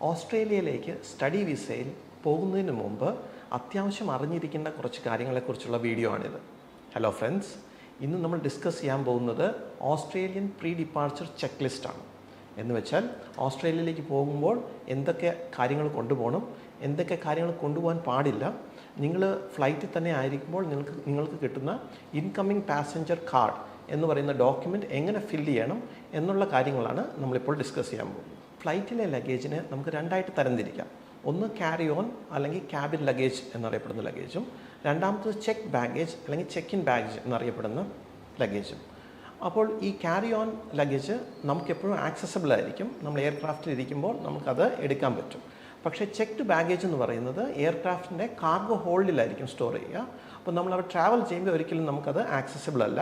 ഓസ്ട്രേലിയയിലേക്ക് സ്റ്റഡി വിസയിൽ പോകുന്നതിന് മുമ്പ് അത്യാവശ്യം അറിഞ്ഞിരിക്കേണ്ട കുറച്ച് കാര്യങ്ങളെക്കുറിച്ചുള്ള വീഡിയോ ആണിത്. ഹലോ ഫ്രണ്ട്സ്, ഇന്ന് നമ്മൾ ഡിസ്കസ് ചെയ്യാൻ പോകുന്നത് ഓസ്ട്രേലിയൻ പ്രീ ഡിപ്പാർച്ചർ ചെക്ക് ലിസ്റ്റാണ്. എന്ന് വെച്ചാൽ ഓസ്ട്രേലിയയിലേക്ക് പോകുമ്പോൾ എന്തൊക്കെ കാര്യങ്ങൾ കൊണ്ടുപോകണം, എന്തൊക്കെ കാര്യങ്ങൾ കൊണ്ടുപോകാൻ പാടില്ല, നിങ്ങൾ ഫ്ലൈറ്റിൽ തന്നെ ആയിരിക്കുമ്പോൾ നിങ്ങൾക്ക് കിട്ടുന്ന ഇൻകമ്മിങ് പാസഞ്ചർ കാർഡ് എന്ന് പറയുന്ന ഡോക്യുമെൻറ്റ് എങ്ങനെ ഫില്ല് ചെയ്യണം എന്നുള്ള കാര്യങ്ങളാണ് നമ്മളിപ്പോൾ ഡിസ്കസ് ചെയ്യാൻ പോകുന്നത്. ഫ്ലൈറ്റിലെ ലഗേജിനെ നമുക്ക് രണ്ടായിട്ട് തരംതിരിക്കാം. ഒന്ന് ക്യാരി ഓൺ അല്ലെങ്കിൽ ക്യാബിൻ ലഗേജ് എന്നറിയപ്പെടുന്ന ലഗേജും, രണ്ടാമത്തത് ചെക്ക് ബാഗേജ് അല്ലെങ്കിൽ ചെക്ക് ഇൻ ബാഗേജ് എന്നറിയപ്പെടുന്ന ലഗേജും. അപ്പോൾ ഈ ക്യാരി ഓൺ ലഗേജ് നമുക്കെപ്പോഴും ആക്സസിബിൾ ആയിരിക്കും. നമ്മൾ എയർക്രാഫ്റ്റിൽ ഇരിക്കുമ്പോൾ നമുക്കത് എടുക്കാൻ പറ്റും. പക്ഷേ ചെക്ക്ഡ് ബാഗേജ് എന്ന് പറയുന്നത് എയർക്രാഫ്റ്റിൻ്റെ കാർഗോ ഹോൾഡിലായിരിക്കും സ്റ്റോർ ചെയ്യുക. അപ്പോൾ നമ്മൾ അവിടെ ട്രാവൽ ചെയ്യുമ്പോൾ ഒരിക്കലും നമുക്കത് ആക്സസിബിൾ അല്ല.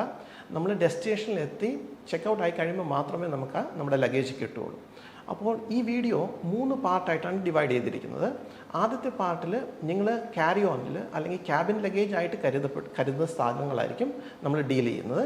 നമ്മൾ ഡെസ്റ്റിനേഷനിലെത്തി ചെക്കൗട്ട് ആയി കഴിയുമ്പോൾ മാത്രമേ നമുക്ക് നമ്മുടെ ലഗേജ് കിട്ടുകയുള്ളൂ. അപ്പോൾ ഈ വീഡിയോ 3 പാർട്ടായിട്ടാണ് ഡിവൈഡ് ചെയ്തിരിക്കുന്നത്. ആദ്യത്തെ പാർട്ടിൽ നിങ്ങൾ ക്യാരി ഓണിൽ അല്ലെങ്കിൽ ക്യാബിൻ ലഗേജ് ആയിട്ട് കരുതുന്ന സാധനങ്ങളായിരിക്കും നമ്മൾ ഡീൽ ചെയ്യുന്നത്.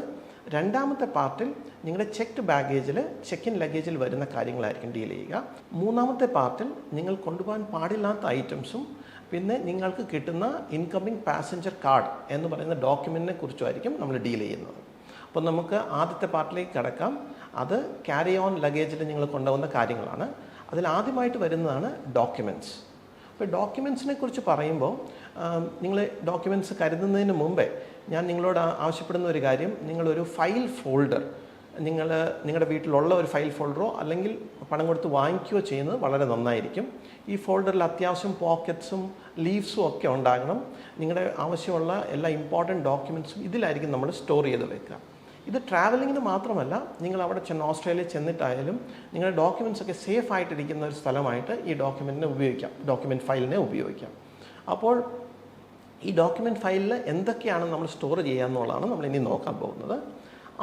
രണ്ടാമത്തെ പാർട്ടിൽ നിങ്ങളുടെ ചെക്ക്ഡ് ബാഗേജിൽ ചെക്ക് ഇൻ ലഗേജിൽ വരുന്ന കാര്യങ്ങളായിരിക്കും ഡീൽ ചെയ്യുക. മൂന്നാമത്തെ പാർട്ടിൽ നിങ്ങൾ കൊണ്ടുപോകാൻ പാടില്ലാത്ത ഐറ്റംസും പിന്നെ നിങ്ങൾക്ക് കിട്ടുന്ന ഇൻകമ്മിങ് പാസഞ്ചർ കാർഡ് എന്ന് പറയുന്ന ഡോക്യുമെൻറ്റിനെ കുറിച്ചുമായിരിക്കും നമ്മൾ ഡീൽ ചെയ്യുന്നത്. അപ്പോൾ നമുക്ക് ആദ്യത്തെ പാർട്ടിലേക്ക് കിടക്കാം. അത് ക്യാരി ഓൺ ലഗേജിൽ നിങ്ങൾ കൊണ്ടുപോകുന്ന കാര്യങ്ങളാണ്. അതിൽ ആദ്യമായിട്ട് വരുന്നതാണ് ഡോക്യുമെൻറ്റ്സ്. അപ്പോൾ ഡോക്യുമെൻറ്റ്സിനെ കുറിച്ച് പറയുമ്പോൾ നിങ്ങൾ ഡോക്യുമെൻറ്റ്സ് കരുതുന്നതിന് മുമ്പേ ഞാൻ നിങ്ങളോട് ആവശ്യപ്പെടുന്ന ഒരു കാര്യം, നിങ്ങളൊരു ഫയൽ ഫോൾഡർ നിങ്ങളുടെ വീട്ടിലുള്ള ഒരു ഫയൽ ഫോൾഡറോ അല്ലെങ്കിൽ പണം കൊടുത്ത് വാങ്ങിക്കുകയോ ചെയ്യുന്നത് വളരെ നന്നായിരിക്കും. ഈ ഫോൾഡറിൽ അത്യാവശ്യം പോക്കറ്റ്സും ലീവ്സും ഒക്കെ ഉണ്ടാകണം. നിങ്ങളുടെ ആവശ്യമുള്ള എല്ലാ ഇമ്പോർട്ടൻറ്റ് ഡോക്യുമെൻറ്റ്സും ഇതിലായിരിക്കും നമ്മൾ സ്റ്റോർ ചെയ്ത് വെക്കുക. ഇത് ട്രാവലിങ്ങിന് മാത്രമല്ല, നിങ്ങൾ അവിടെ ഓസ്ട്രേലിയയിൽ ചെന്നിട്ടായാലും നിങ്ങളുടെ ഡോക്യുമെൻറ്റ്സ് ഒക്കെ സേഫ് ആയിട്ടിരിക്കുന്ന ഒരു സ്ഥലമായിട്ട് ഈ ഡോക്യുമെൻറ്റ് ഫയലിനെ ഉപയോഗിക്കാം. അപ്പോൾ ഈ ഡോക്യുമെൻറ്റ് ഫയലിൽ എന്തൊക്കെയാണ് നമ്മൾ സ്റ്റോർ ചെയ്യുക എന്നുള്ളതാണ് നമ്മൾ ഇനി നോക്കാൻ പോകുന്നത്.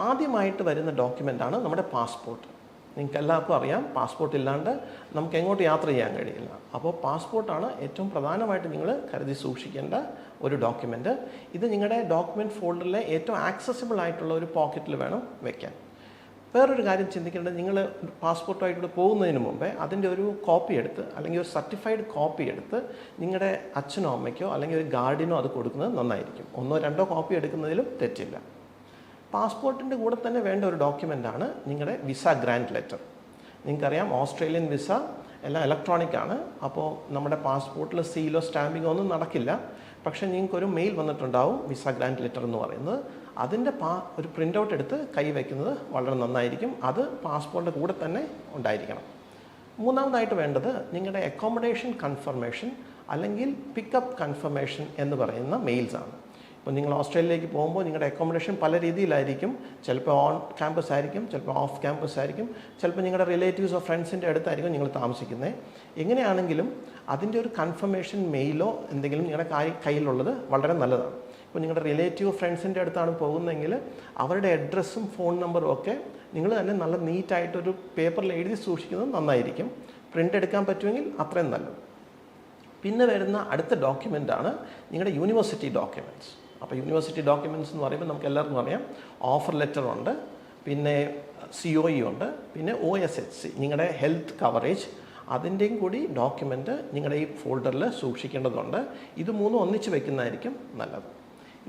ആദ്യമായിട്ട് വരുന്ന ഡോക്യുമെൻ്റാണ് നമ്മുടെ പാസ്പോർട്ട്. നിങ്ങൾക്ക് എല്ലാവർക്കും അറിയാം, പാസ്പോർട്ട് ഇല്ലാണ്ട് നമുക്ക് എങ്ങോട്ട് യാത്ര ചെയ്യാൻ കഴിയില്ല. അപ്പോൾ പാസ്പോർട്ടാണ് ഏറ്റവും പ്രധാനമായിട്ട് നിങ്ങൾ കരുതി സൂക്ഷിക്കേണ്ട ഒരു ഡോക്യുമെൻ്റ്. ഇത് നിങ്ങളുടെ ഡോക്യുമെൻറ്റ് ഫോൾഡറിലെ ഏറ്റവും ആക്സസിബിൾ ആയിട്ടുള്ള ഒരു പോക്കറ്റിൽ വേണം വെക്കാൻ. വേറൊരു കാര്യം ചിന്തിക്കേണ്ടത്, നിങ്ങൾ പാസ്പോർട്ടായിട്ട് പോകുന്നതിന് മുമ്പേ അതിൻ്റെ ഒരു കോപ്പി എടുത്ത് അല്ലെങ്കിൽ ഒരു സർട്ടിഫൈഡ് കോപ്പി എടുത്ത് നിങ്ങളുടെ അച്ഛനോ അമ്മയ്ക്കോ അല്ലെങ്കിൽ ഒരു ഗാർഡിയനോ അത് കൊടുക്കുന്നത് നന്നായിരിക്കും. 1-2 കോപ്പി എടുക്കുന്നതിലും തെറ്റില്ല. പാസ്പോർട്ടിൻ്റെ കൂടെ തന്നെ വേണ്ട ഒരു ഡോക്യുമെൻ്റാണ് നിങ്ങളുടെ വിസ ഗ്രാൻഡ് ലെറ്റർ. നിങ്ങൾക്കറിയാം, ഓസ്ട്രേലിയൻ വിസ എല്ലാം ഇലക്ട്രോണിക് ആണ്. അപ്പോൾ നമ്മുടെ പാസ്പോർട്ടിൽ സീലോ സ്റ്റാമ്പിങ്ങോ ഒന്നും നടക്കില്ല. പക്ഷേ നിങ്ങൾക്കൊരു മെയിൽ വന്നിട്ടുണ്ടാവും, വിസ ഗ്രാൻഡ് ലെറ്റർ എന്ന് പറയുന്നത്. അതിൻ്റെ ഒരു പ്രിൻ്റ് ഔട്ട് എടുത്ത് കൈ വയ്ക്കുന്നത് വളരെ നന്നായിരിക്കും. അത് പാസ്പോർട്ടിൻ്റെ കൂടെ തന്നെ ഉണ്ടായിരിക്കണം. മൂന്നാമതായിട്ട് വേണ്ടത് നിങ്ങളുടെ അക്കോമഡേഷൻ കൺഫർമേഷൻ അല്ലെങ്കിൽ പിക്കപ്പ് കൺഫർമേഷൻ എന്ന് പറയുന്ന മെയിൽസാണ്. ഇപ്പോൾ നിങ്ങൾ ഓസ്ട്രേലിയയിലേക്ക് പോകുമ്പോൾ നിങ്ങളുടെ അക്കോമഡേഷൻ പല രീതിയിലായിരിക്കും. ചിലപ്പോൾ ഓൺ ക്യാമ്പസ് ആയിരിക്കും, ചിലപ്പോൾ ഓഫ് ക്യാമ്പസ് ആയിരിക്കും, ചിലപ്പോൾ നിങ്ങളുടെ റിലേറ്റീവ്സോ ഫ്രണ്ട്സിൻ്റെ അടുത്തായിരിക്കും നിങ്ങൾ താമസിക്കുന്നത്. എങ്ങനെയാണെങ്കിലും അതിൻ്റെ ഒരു കൺഫർമേഷൻ മെയിലോ എന്തെങ്കിലും നിങ്ങളുടെ കയ്യിലുള്ളത് വളരെ നല്ലതാണ്. ഇപ്പോൾ നിങ്ങളുടെ റിലേറ്റീവ് ഫ്രണ്ട്സിൻ്റെ അടുത്താണ് പോകുന്നതെങ്കിൽ അവരുടെ അഡ്രസ്സും ഫോൺ നമ്പറും ഒക്കെ നിങ്ങൾ തന്നെ നല്ല നീറ്റായിട്ടൊരു പേപ്പറിൽ എഴുതി സൂക്ഷിക്കുന്നത് നന്നായിരിക്കും. പ്രിൻ്റ് എടുക്കാൻ പറ്റുമെങ്കിൽ അത്രയും നല്ലത്. പിന്നെ വരുന്ന അടുത്ത ഡോക്യുമെൻ്റാണ് നിങ്ങളുടെ യൂണിവേഴ്സിറ്റി ഡോക്യുമെൻറ്റ്സ്. അപ്പോൾ യൂണിവേഴ്സിറ്റി ഡോക്യുമെൻറ്റ്സ് എന്ന് പറയുമ്പോൾ നമുക്ക് എല്ലാവർക്കും അറിയാം, ഓഫർ ലെറ്റർ ഉണ്ട്, പിന്നെ COE ഉണ്ട്, പിന്നെ OSHC നിങ്ങളുടെ ഹെൽത്ത് കവറേജ്, അതിൻ്റെയും കൂടി ഡോക്യുമെൻറ്റ് നിങ്ങളുടെ ഈ ഫോൾഡറിൽ സൂക്ഷിക്കേണ്ടതുണ്ട്. ഇത് 3 ഒന്നിച്ച് വയ്ക്കുന്നതായിരിക്കും നല്ലത്.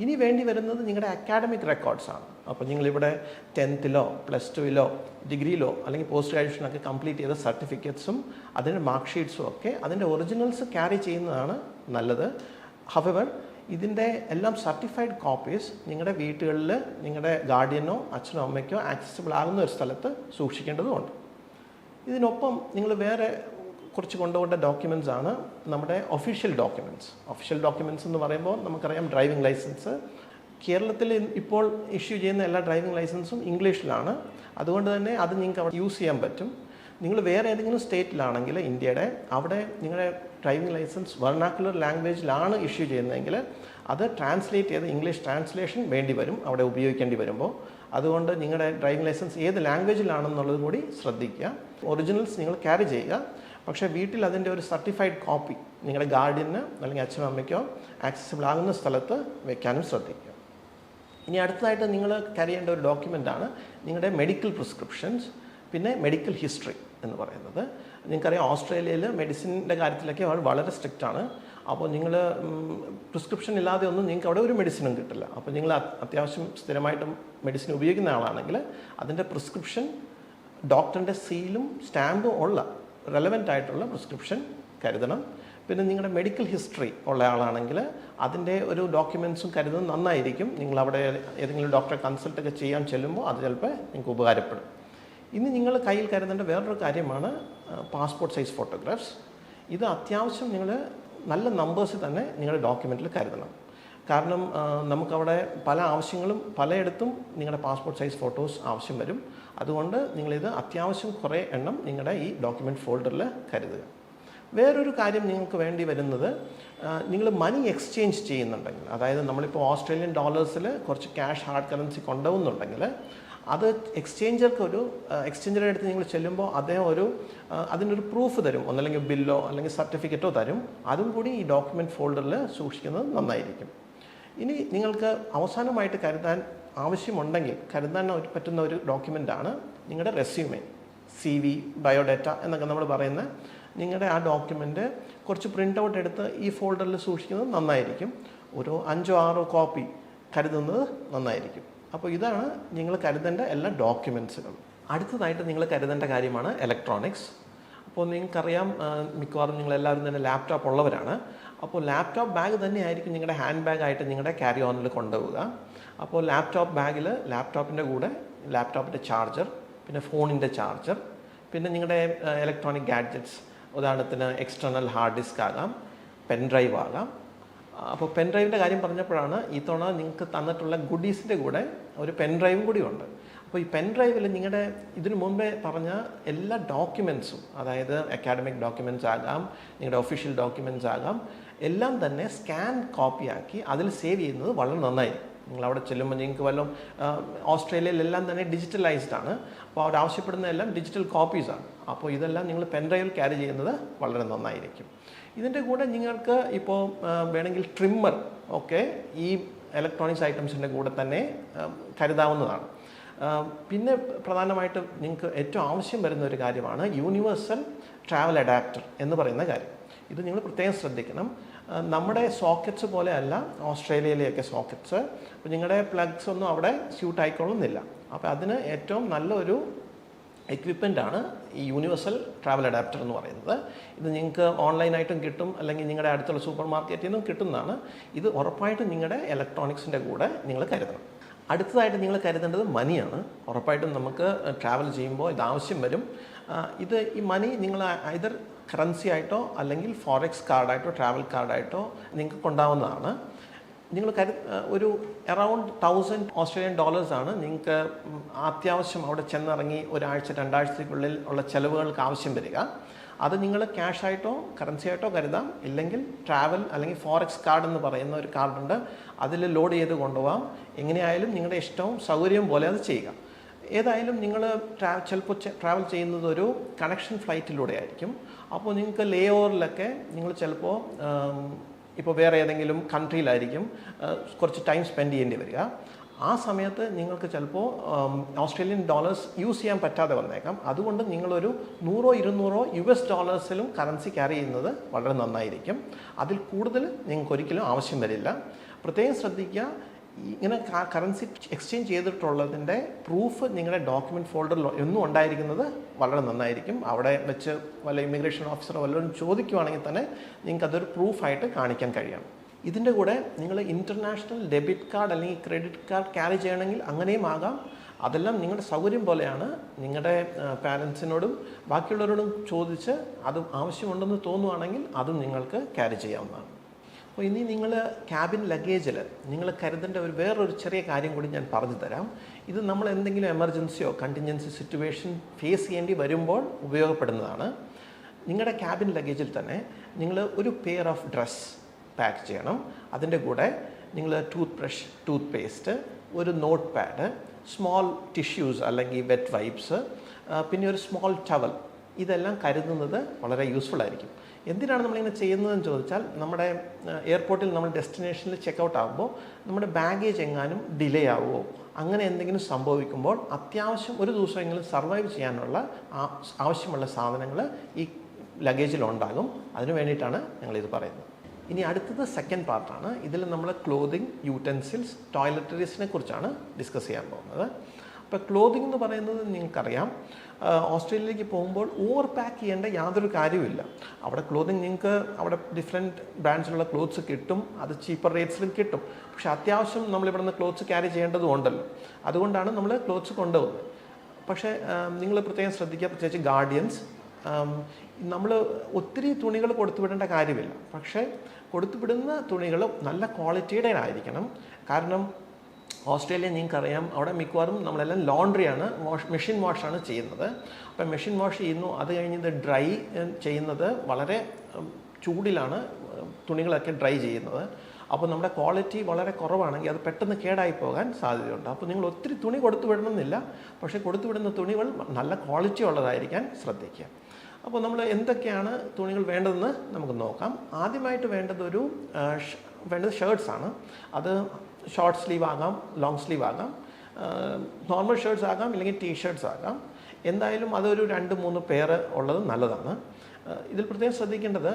ഇനി വേണ്ടി വരുന്നത് നിങ്ങളുടെ അക്കാഡമിക് റെക്കോർഡ്സാണ്. അപ്പോൾ നിങ്ങളിവിടെ 10th-ലോ +2-ലോ ഡിഗ്രിയിലോ അല്ലെങ്കിൽ പോസ്റ്റ് ഗ്രാജുവേഷനൊക്കെ കംപ്ലീറ്റ് ചെയ്ത സർട്ടിഫിക്കറ്റ്സും അതിൻ്റെ മാർക്ക് ഷീറ്റ്സും ഒക്കെ അതിൻ്റെ ഒറിജിനൽസ് ക്യാരി ചെയ്യുന്നതാണ് നല്ലത്. ഹവെവർ ഇതിൻ്റെ എല്ലാം സർട്ടിഫൈഡ് കോപ്പീസ് നിങ്ങളുടെ വീടുകളിൽ നിങ്ങളുടെ ഗാർഡിയനോ അച്ഛനോ അമ്മയ്ക്കോ ആക്സസിബിൾ ആകുന്ന ഒരു സ്ഥലത്ത് സൂക്ഷിക്കേണ്ടതുണ്ട്. ഇതിനൊപ്പം നിങ്ങൾ വേറെ കുറച്ച് കൊണ്ടുപോകേണ്ട ഡോക്യുമെൻറ്റ്സ് ആണ് നമ്മുടെ ഒഫീഷ്യൽ ഡോക്യുമെൻറ്റ്സ്. ഒഫീഷ്യൽ ഡോക്യുമെൻറ്റ്സ് എന്ന് പറയുമ്പോൾ നമുക്കറിയാം, ഡ്രൈവിംഗ് ലൈസൻസ്. കേരളത്തിൽ ഇപ്പോൾ ഇഷ്യൂ ചെയ്യുന്ന എല്ലാ ഡ്രൈവിംഗ് ലൈസൻസും ഇംഗ്ലീഷിലാണ്. അതുകൊണ്ട് തന്നെ അത് നിങ്ങൾക്ക് അവിടെ യൂസ് ചെയ്യാൻ പറ്റും. നിങ്ങൾ വേറെ ഏതെങ്കിലും സ്റ്റേറ്റിലാണെങ്കിൽ ഇന്ത്യയുടെ അവിടെ നിങ്ങളുടെ ഡ്രൈവിംഗ് ലൈസൻസ് വെർണാക്കുലർ ലാംഗ്വേജിലാണ് ഇഷ്യൂ ചെയ്യുന്നതെങ്കിൽ അത് ട്രാൻസ്ലേറ്റ് ചെയ്ത് ഇംഗ്ലീഷ് ട്രാൻസ്ലേഷൻ വേണ്ടി വരും അവിടെ ഉപയോഗിക്കേണ്ടി വരുമ്പോൾ. അതുകൊണ്ട് നിങ്ങളുടെ ഡ്രൈവിംഗ് ലൈസൻസ് ഏത് ലാംഗ്വേജിലാണെന്നുള്ളത് കൂടി ശ്രദ്ധിക്കുക. ഒറിജിനൽസ് നിങ്ങൾ ക്യാരി ചെയ്യുക. പക്ഷേ വീട്ടിൽ അതിൻ്റെ ഒരു സർട്ടിഫൈഡ് കോപ്പി നിങ്ങളുടെ ഗാർഡിയന് അല്ലെങ്കിൽ അച്ഛനോ അമ്മയ്ക്കോ ആക്സസിബിൾ ആകുന്ന സ്ഥലത്ത് വെക്കാനും ശ്രദ്ധിക്കുക. ഇനി അടുത്തതായിട്ട് നിങ്ങൾ ക്യാരി ചെയ്യേണ്ട ഒരു ഡോക്യുമെൻ്റാണ് നിങ്ങളുടെ മെഡിക്കൽ പ്രിസ്ക്രിപ്ഷൻസ്, പിന്നെ മെഡിക്കൽ ഹിസ്റ്ററി. എന്ന് പറയുന്നത്. നിങ്ങൾക്കറിയാം ഓസ്ട്രേലിയയിൽ മെഡിസിൻ്റെ കാര്യത്തിലൊക്കെ വളരെ സ്ട്രിക്റ്റ് ആണ്. അപ്പോൾ നിങ്ങൾ പ്രിസ്ക്രിപ്ഷൻ ഇല്ലാതെ ഒന്നും നിങ്ങൾക്ക് അവിടെ ഒരു മെഡിസിനും കിട്ടില്ല. അപ്പോൾ നിങ്ങൾ അത്യാവശ്യം സ്ഥിരമായിട്ടും മെഡിസിൻ ഉപയോഗിക്കുന്ന ആളാണെങ്കിൽ അതിൻ്റെ പ്രിസ്ക്രിപ്ഷൻ ഡോക്ടറിൻ്റെ സീലും സ്റ്റാമ്പും ഉള്ള റെലവൻ്റ് ആയിട്ടുള്ള പ്രിസ്ക്രിപ്ഷൻ കരുതണം. പിന്നെ നിങ്ങളുടെ മെഡിക്കൽ ഹിസ്റ്ററി ഉള്ള ആളാണെങ്കിൽ അതിൻ്റെ ഒരു ഡോക്യുമെൻറ്റ്സും കരുതുന്നത് നന്നായിരിക്കും. നിങ്ങളവിടെ ഏതെങ്കിലും ഡോക്ടറെ കൺസൾട്ടൊക്കെ ചെയ്യാൻ ചെല്ലുമ്പോൾ അത് ചിലപ്പോൾ നിങ്ങൾക്ക് ഉപകാരപ്പെടും. ഇനി നിങ്ങൾ കയ്യിൽ കരുതേണ്ട വേറൊരു കാര്യമാണ് പാസ്പോർട്ട് സൈസ് ഫോട്ടോഗ്രാഫ്സ്. ഇത് അത്യാവശ്യം നിങ്ങൾ നല്ല നമ്പേഴ്സ് തന്നെ നിങ്ങളുടെ ഡോക്യുമെൻറ്റിൽ കരുതണം. കാരണം നമുക്കവിടെ പല ആവശ്യങ്ങളും പലയിടത്തും നിങ്ങളുടെ പാസ്പോർട്ട് സൈസ് ഫോട്ടോസ് ആവശ്യം വരും. അതുകൊണ്ട് നിങ്ങളിത് അത്യാവശ്യം കുറേ എണ്ണം നിങ്ങളുടെ ഈ ഡോക്യുമെൻറ്റ് ഫോൾഡറിൽ കരുതുക. വേറൊരു കാര്യം നിങ്ങൾക്ക് വേണ്ടി വരുന്നത്, നിങ്ങൾ മണി എക്സ്ചേഞ്ച് ചെയ്യുന്നുണ്ടെങ്കിൽ, അതായത് നമ്മളിപ്പോൾ ഓസ്ട്രേലിയൻ ഡോളേഴ്സിൽ കുറച്ച് ക്യാഷ് ഹാർഡ് കറൻസി കൊണ്ടുപോകുന്നുണ്ടെങ്കിൽ അത് എക്സ്ചേഞ്ചറുടെ അടുത്ത് നിങ്ങൾ ചെല്ലുമ്പോൾ അദ്ദേഹം അതിനൊരു പ്രൂഫ് തരും. ഒന്നല്ലെങ്കിൽ ബില്ലോ അല്ലെങ്കിൽ സർട്ടിഫിക്കറ്റോ തരും. അതും കൂടി ഈ ഡോക്യുമെൻറ്റ് ഫോൾഡറിൽ സൂക്ഷിക്കുന്നത് നന്നായിരിക്കും. ഇനി നിങ്ങൾക്ക് അവസാനമായിട്ട് കരുതാൻ ആവശ്യമുണ്ടെങ്കിൽ കരുതാൻ പറ്റുന്ന ഒരു ഡോക്യുമെൻ്റാണ് നിങ്ങളുടെ റെസ്യൂമെ, CV, ബയോഡാറ്റ എന്നൊക്കെ നമ്മൾ പറയുന്ന നിങ്ങളുടെ ആ ഡോക്യുമെൻ്റ് കുറച്ച് പ്രിൻ്റ് ഔട്ട് എടുത്ത് ഈ ഫോൾഡറിൽ സൂക്ഷിക്കുന്നത് നന്നായിരിക്കും. ഒരു 5-6 കോപ്പി കരുതുന്നത് നന്നായിരിക്കും. അപ്പോൾ ഇതാണ് നിങ്ങൾ കരുതേണ്ട എല്ലാ ഡോക്യുമെൻറ്റ്സുകളും. അടുത്തതായിട്ട് നിങ്ങൾ കരുതേണ്ട കാര്യമാണ് ഇലക്ട്രോണിക്സ്. അപ്പോൾ നിങ്ങൾക്കറിയാം, മിക്കവാറും നിങ്ങളെല്ലാവരും തന്നെ ലാപ്ടോപ്പ് ഉള്ളവരാണ്. അപ്പോൾ ലാപ്ടോപ്പ് ബാഗ് തന്നെയായിരിക്കും നിങ്ങളുടെ ഹാൻഡ് ബാഗായിട്ട് നിങ്ങളുടെ ക്യാരി ഓണിൽ കൊണ്ടുപോവുക. അപ്പോൾ ലാപ്ടോപ്പ് ബാഗിൽ ലാപ്ടോപ്പിൻ്റെ കൂടെ ലാപ്ടോപ്പിൻ്റെ ചാർജർ, പിന്നെ ഫോണിൻ്റെ ചാർജർ, പിന്നെ നിങ്ങളുടെ ഇലക്ട്രോണിക് ഗാഡ്ജറ്റ്സ്, ഉദാഹരണത്തിന് എക്സ്റ്റേണൽ ഹാർഡ് ഡിസ്ക് ആകാം, പെൻഡ്രൈവ് ആകാം. അപ്പോൾ പെൻഡ്രൈവിൻ്റെ കാര്യം പറഞ്ഞപ്പോഴാണ് ഈ തവണ നിങ്ങൾക്ക് തന്നിട്ടുള്ള ഗുഡീസിൻ്റെ കൂടെ ഒരു പെൻഡ്രൈവും കൂടി ഉണ്ട്. അപ്പോൾ ഈ പെൻഡ്രൈവിൽ നിങ്ങളുടെ ഇതിനു മുമ്പേ പറഞ്ഞ എല്ലാ ഡോക്യുമെൻറ്റ്സും, അതായത് അക്കാഡമിക് ഡോക്യുമെൻറ്റ്സ് ആകാം, നിങ്ങളുടെ ഒഫീഷ്യൽ ഡോക്യുമെൻറ്റ്സ് ആകാം, എല്ലാം തന്നെ സ്കാൻ കോപ്പിയാക്കി അതിൽ സേവ് ചെയ്യുന്നത് വളരെ നന്നായിരിക്കും. നിങ്ങളവിടെ ചെല്ലുമ്പോൾ നിങ്ങൾക്ക് വല്ലതും ഓസ്ട്രേലിയയിലെല്ലാം തന്നെ ഡിജിറ്റലൈസ്ഡ് ആണ്. അപ്പോൾ അവിടെ ആവശ്യപ്പെടുന്നതെല്ലാം ഡിജിറ്റൽ കോപ്പീസാണ്. അപ്പോൾ ഇതെല്ലാം നിങ്ങൾ പെൻഡ്രൈവിൽ ക്യാരി ചെയ്യുന്നത് വളരെ നന്നായിരിക്കും. ഇതിൻ്റെ കൂടെ നിങ്ങൾക്ക് ഇപ്പോൾ വേണമെങ്കിൽ ട്രിമ്മർ ഒക്കെ ഈ ഇലക്ട്രോണിക്സ് ഐറ്റംസിൻ്റെ കൂടെ തന്നെ കരുതാവുന്നതാണ്. പിന്നെ പ്രധാനമായിട്ട് നിങ്ങൾക്ക് ഏറ്റവും ആവശ്യം വരുന്ന ഒരു കാര്യമാണ് യൂണിവേഴ്സൽ ട്രാവൽ അഡാപ്റ്റർ എന്ന് പറയുന്ന കാര്യം. ഇത് നിങ്ങൾ പ്രത്യേകം ശ്രദ്ധിക്കണം. നമ്മുടെ സോക്കറ്റ്സ് പോലെ അല്ല ഓസ്ട്രേലിയയിലെയൊക്കെ സോക്കറ്റ്സ്. അപ്പോൾ നിങ്ങളുടെ പ്ലഗ്സ് ഒന്നും അവിടെ സ്യൂട്ട് ആയിക്കൊള്ളുന്നില്ല. അപ്പോൾ അതിന് ഏറ്റവും നല്ലൊരു എക്വിപ്മെൻ്റാണ് ഈ യൂണിവേഴ്സൽ ട്രാവൽ അഡാപ്റ്റർ എന്ന് പറയുന്നത്. ഇത് നിങ്ങൾക്ക് ഓൺലൈനായിട്ടും കിട്ടും, അല്ലെങ്കിൽ നിങ്ങളുടെ അടുത്തുള്ള സൂപ്പർ മാർക്കറ്റിൽ നിന്നും കിട്ടുന്നതാണ്. ഇത് ഉറപ്പായിട്ടും നിങ്ങളുടെ ഇലക്ട്രോണിക്സിൻ്റെ കൂടെ നിങ്ങൾ കരുതണം. അടുത്തതായിട്ട് നിങ്ങൾ കരുതേണ്ടത് മണിയാണ്. ഉറപ്പായിട്ടും നമുക്ക് ട്രാവൽ ചെയ്യുമ്പോൾ ഇത് ആവശ്യം വരും. ഈ മണി നിങ്ങൾ ഐദർ കറൻസി ആയിട്ടോ അല്ലെങ്കിൽ ഫോറക്സ് കാർഡായിട്ടോ ട്രാവൽ കാർഡായിട്ടോ നിങ്ങൾക്ക് കൊണ്ടാവുന്നതാണ്. നിങ്ങൾ ഒരു അറൗണ്ട് 1000 ഓസ്ട്രേലിയൻ ഡോളേഴ്സാണ് നിങ്ങൾക്ക് അത്യാവശ്യം അവിടെ ചെന്നിറങ്ങി ഒരാഴ്ച 2 ആഴ്ചയ്ക്കുള്ളിൽ ഉള്ള ചിലവുകൾക്ക് ആവശ്യം വരിക. അത് നിങ്ങൾ ക്യാഷ് ആയിട്ടോ കറൻസി ആയിട്ടോ കരുതാം. ഇല്ലെങ്കിൽ ട്രാവൽ അല്ലെങ്കിൽ ഫോറക്സ് കാർഡ് എന്ന് പറയുന്ന ഒരു കാർഡുണ്ട്, അതിൽ ലോഡ് ചെയ്ത് കൊണ്ടുപോകാം. എങ്ങനെയായാലും നിങ്ങളുടെ ഇഷ്ടവും സൗകര്യവും പോലെ അത് ചെയ്യുക. ഏതായാലും നിങ്ങൾ ചിലപ്പോൾ ട്രാവൽ ചെയ്യുന്നത് ഒരു കണക്ഷൻ ഫ്ലൈറ്റിലൂടെ ആയിരിക്കും. അപ്പോൾ നിങ്ങൾക്ക് ലേ ഓവറിലൊക്കെ നിങ്ങൾ ചിലപ്പോൾ ഇപ്പോൾ വേറെ ഏതെങ്കിലും കൺട്രിയിലായിരിക്കും കുറച്ച് ടൈം സ്പെൻഡ് ചെയ്യേണ്ടി വരിക. ആ സമയത്ത് നിങ്ങൾക്ക് ചിലപ്പോൾ ഓസ്ട്രേലിയൻ ഡോളേഴ്സ് യൂസ് ചെയ്യാൻ പറ്റാതെ വന്നേക്കാം. അതുകൊണ്ട് നിങ്ങളൊരു 100-200 US ഡോളേഴ്സിലും കറൻസി ക്യാരി ചെയ്യുന്നത് വളരെ നന്നായിരിക്കും. അതിൽ കൂടുതൽ നിങ്ങൾക്ക് ഒരിക്കലും ആവശ്യം വരില്ല. പ്രത്യേകം ശ്രദ്ധിക്കുക, ഇങ്ങനെ കറൻസി എക്സ്ചേഞ്ച് ചെയ്തിട്ടുള്ളതിൻ്റെ പ്രൂഫ് നിങ്ങളുടെ ഡോക്യുമെൻറ്റ് ഫോൾഡറിൽ എന്നും ഉണ്ടായിരിക്കുന്നത് വളരെ നന്നായിരിക്കും. അവിടെ വെച്ച് വല്ല ഇമിഗ്രേഷൻ ഓഫീസറോ വല്ലതും ചോദിക്കുവാണെങ്കിൽ തന്നെ നിങ്ങൾക്ക് അതൊരു പ്രൂഫായിട്ട് കാണിക്കാൻ കഴിയണം. ഇതിൻ്റെ കൂടെ നിങ്ങൾ ഇൻ്റർനാഷണൽ ഡെബിറ്റ് കാർഡ് അല്ലെങ്കിൽ ക്രെഡിറ്റ് കാർഡ് ക്യാരി ചെയ്യണമെങ്കിൽ അങ്ങനെയും ആകാം. അതെല്ലാം നിങ്ങളുടെ സൗകര്യം പോലെയാണ്. നിങ്ങളുടെ പാരൻസിനോടും ബാക്കിയുള്ളവരോടും ചോദിച്ച് അത് ആവശ്യമുണ്ടെന്ന് തോന്നുവാണെങ്കിൽ അതും നിങ്ങൾക്ക് ക്യാരി ചെയ്യാവുന്നതാണ്. അപ്പോൾ ഇനി നിങ്ങൾ ക്യാബിൻ ലഗേജിൽ നിങ്ങൾ കരുതേണ്ട വേറൊരു ചെറിയ കാര്യം കൂടി ഞാൻ പറഞ്ഞു തരാം. ഇത് നമ്മൾ എന്തെങ്കിലും എമർജൻസിയോ കണ്ടിൻജൻസി സിറ്റുവേഷൻ ഫേസ് ചെയ്യേണ്ടി വരുമ്പോൾ ഉപയോഗപ്പെടുന്നതാണ്. നിങ്ങളുടെ ക്യാബിൻ ലഗേജിൽ തന്നെ നിങ്ങൾ ഒരു പെയർ ഓഫ് ഡ്രസ് പാക്ക് ചെയ്യണം. അതിൻ്റെ കൂടെ നിങ്ങൾ ടൂത്ത് ബ്രഷ്, ടൂത്ത് പേസ്റ്റ്, ഒരു നോട്ട് പാഡ്, സ്മോൾ ടിഷ്യൂസ് അല്ലെങ്കിൽ വെറ്റ് വൈപ്സ്, പിന്നെ ഒരു സ്മോൾ ടവൽ ഇതെല്ലാം കരുതുന്നത് വളരെ യൂസ്ഫുൾ ആയിരിക്കും. എന്തിനാണ് നമ്മളിങ്ങനെ ചെയ്യുന്നതെന്ന് ചോദിച്ചാൽ, നമ്മുടെ എയർപോർട്ടിൽ നമ്മൾ ഡെസ്റ്റിനേഷനിൽ ചെക്കൗട്ട് ആകുമ്പോൾ നമ്മുടെ ബാഗേജ് എങ്ങാനും ഡിലേ ആവുമോ, അങ്ങനെ എന്തെങ്കിലും സംഭവിക്കുമ്പോൾ അത്യാവശ്യം ഒരു ദിവസമെങ്കിലും സർവൈവ് ചെയ്യാനുള്ള ആവശ്യമുള്ള സാധനങ്ങൾ ഈ ലഗേജിലുണ്ടാകും. അതിന് വേണ്ടിയിട്ടാണ് ഞങ്ങളിത് പറയുന്നത്. ഇനി അടുത്തത് സെക്കൻഡ് പാർട്ടാണ്. ഇതിൽ നമ്മൾ ക്ലോതിങ്, യൂട്ടൻസിൽസ്, ടോയ്ലറ്ററീസിനെ കുറിച്ചാണ് ഡിസ്കസ് ചെയ്യാൻ പോകുന്നത്. അപ്പോൾ ക്ലോതിങ് എന്ന് പറയുന്നത് നിങ്ങൾക്കറിയാം, ഓസ്ട്രേലിയയിലേക്ക് പോകുമ്പോൾ ഓവർ പാക്ക് ചെയ്യേണ്ട യാതൊരു കാര്യവുമില്ല. അവിടെ ക്ലോതിങ് നിങ്ങൾക്ക് അവിടെ ഡിഫറെൻറ്റ് ബ്രാൻഡ്സിലുള്ള ക്ലോത്ത്സ് കിട്ടും, അത് ചീപ്പർ റേറ്റ്സിലും കിട്ടും. പക്ഷെ അത്യാവശ്യം നമ്മളിവിടെ നിന്ന് ക്ലോത്ത്സ് ക്യാരി ചെയ്യേണ്ടതും ഉണ്ടല്ലോ, അതുകൊണ്ടാണ് നമ്മൾ ക്ലോത്ത്സ് കൊണ്ടുപോകുന്നത്. പക്ഷേ നിങ്ങൾ പ്രത്യേകം ശ്രദ്ധിക്കുക, പ്രത്യേകിച്ച് ഗാർഡിയൻസ്, നമ്മൾ ഒത്തിരി തുണികൾ കൊടുത്തുവിടേണ്ട കാര്യമില്ല. പക്ഷേ കൊടുത്തുവിടുന്ന തുണികൾ നല്ല ക്വാളിറ്റിയുടെ ആയിരിക്കണം. കാരണം ഓസ്ട്രേലിയ നിങ്ങൾക്കറിയാം, അവിടെ മിക്കവാറും നമ്മളെല്ലാം ലോണ്ട്രിയാണ്, മെഷീൻ വാഷാണ് ചെയ്യുന്നത്. അപ്പം മെഷീൻ വാഷ് ചെയ്യുന്നു, അത് കഴിഞ്ഞത് ഡ്രൈ ചെയ്യുന്നത് വളരെ ചൂടിലാണ് തുണികളൊക്കെ ഡ്രൈ ചെയ്യുന്നത്. അപ്പോൾ നമ്മുടെ ക്വാളിറ്റി വളരെ കുറവാണെങ്കിൽ അത് പെട്ടെന്ന് കേടായി പോകാൻ സാധ്യതയുണ്ട്. അപ്പോൾ നിങ്ങൾ ഒത്തിരി തുണി കൊടുത്തു വിടണമെന്നില്ല, പക്ഷേ കൊടുത്തു വിടുന്ന തുണികൾ നല്ല ക്വാളിറ്റി ഉള്ളതായിരിക്കാൻ ശ്രദ്ധിക്കുക. അപ്പോൾ നമ്മൾ എന്തൊക്കെയാണ് തുണികൾ വേണ്ടതെന്ന് നമുക്ക് നോക്കാം. ആദ്യമായിട്ട് വേണ്ടത് ഷർട്ട്സാണ്. അത് ഷോർട്ട് സ്ലീവ് ആകാം, ലോങ് സ്ലീവ് ആകാം, നോർമൽ ഷർട്ട്സ് ആകാം, ഇല്ലെങ്കിൽ ടീഷർട്ട്സ് ആകാം. എന്തായാലും അതൊരു 2-3 പെയർ ഉള്ളത് നല്ലതാണ്. ഇതിൽ പ്രത്യേകം ശ്രദ്ധിക്കേണ്ടത്,